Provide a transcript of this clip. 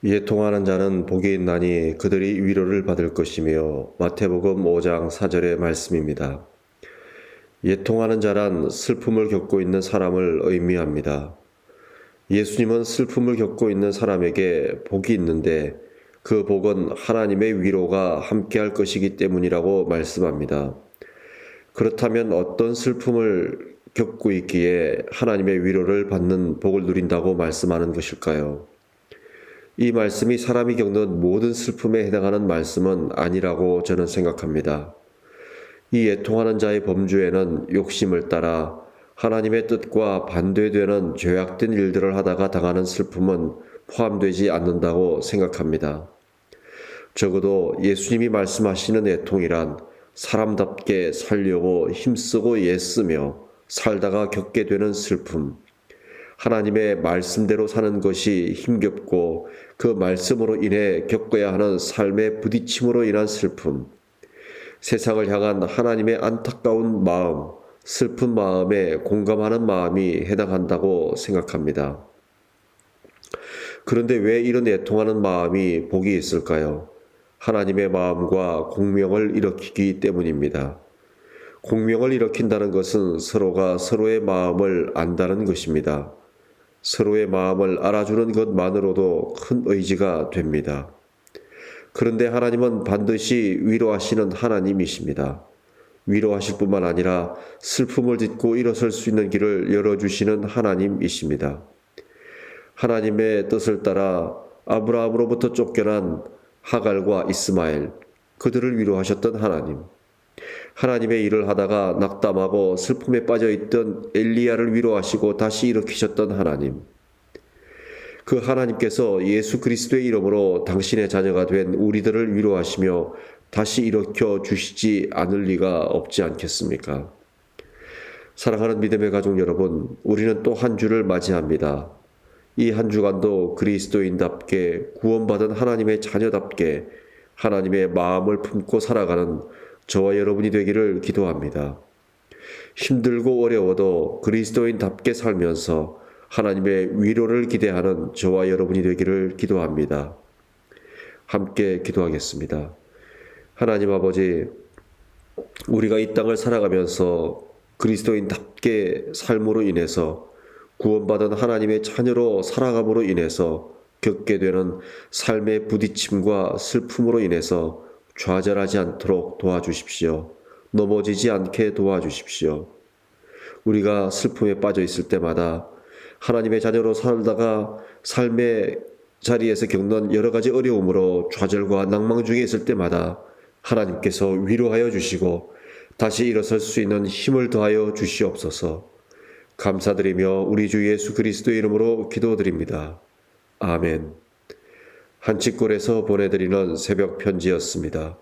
예통하는 자는 복이 있나니 그들이 위로를 받을 것이며, 마태복음 5장 4절의 말씀입니다. 예통하는 자란 슬픔을 겪고 있는 사람을 의미합니다. 예수님은 슬픔을 겪고 있는 사람에게 복이 있는데 그 복은 하나님의 위로가 함께할 것이기 때문이라고 말씀합니다. 그렇다면 어떤 슬픔을 겪고 있기에 하나님의 위로를 받는 복을 누린다고 말씀하는 것일까요? 이 말씀이 사람이 겪는 모든 슬픔에 해당하는 말씀은 아니라고 저는 생각합니다. 이 애통하는 자의 범주에는 욕심을 따라 하나님의 뜻과 반대되는 죄악된 일들을 하다가 당하는 슬픔은 포함되지 않는다고 생각합니다. 적어도 예수님이 말씀하시는 애통이란 사람답게 살려고 힘쓰고 애쓰며 살다가 겪게 되는 슬픔, 하나님의 말씀대로 사는 것이 힘겹고 그 말씀으로 인해 겪어야 하는 삶의 부딪힘으로 인한 슬픔, 세상을 향한 하나님의 안타까운 마음, 슬픈 마음에 공감하는 마음이 해당한다고 생각합니다. 그런데 왜 이런 애통하는 마음이 복이 있을까요? 하나님의 마음과 공명을 일으키기 때문입니다. 공명을 일으킨다는 것은 서로가 서로의 마음을 안다는 것입니다. 서로의 마음을 알아주는 것만으로도 큰 의지가 됩니다. 그런데 하나님은 반드시 위로하시는 하나님이십니다. 위로하실 뿐만 아니라 슬픔을 딛고 일어설 수 있는 길을 열어주시는 하나님이십니다. 하나님의 뜻을 따라 아브라함으로부터 쫓겨난 하갈과 이스마엘, 그들을 위로하셨던 하나님. 하나님의 일을 하다가 낙담하고 슬픔에 빠져있던 엘리야를 위로하시고 다시 일으키셨던 하나님. 그 하나님께서 예수 그리스도의 이름으로 당신의 자녀가 된 우리들을 위로하시며 다시 일으켜 주시지 않을 리가 없지 않겠습니까? 사랑하는 믿음의 가족 여러분, 우리는 또 한 주를 맞이합니다. 이 한 주간도 그리스도인답게 구원받은 하나님의 자녀답게 하나님의 마음을 품고 살아가는 저와 여러분이 되기를 기도합니다. 힘들고 어려워도 그리스도인답게 살면서 하나님의 위로를 기대하는 저와 여러분이 되기를 기도합니다. 함께 기도하겠습니다. 하나님 아버지, 우리가 이 땅을 살아가면서 그리스도인답게 삶으로 인해서 구원받은 하나님의 자녀로 살아감으로 인해서 겪게 되는 삶의 부딪힘과 슬픔으로 인해서 좌절하지 않도록 도와주십시오. 넘어지지 않게 도와주십시오. 우리가 슬픔에 빠져 있을 때마다 하나님의 자녀로 살다가 삶의 자리에서 겪는 여러 가지 어려움으로 좌절과 낭망 중에 있을 때마다 하나님께서 위로하여 주시고 다시 일어설 수 있는 힘을 더하여 주시옵소서. 감사드리며 우리 주 예수 그리스도의 이름으로 기도드립니다. 아멘. 한치골에서 보내드리는 새벽 편지였습니다.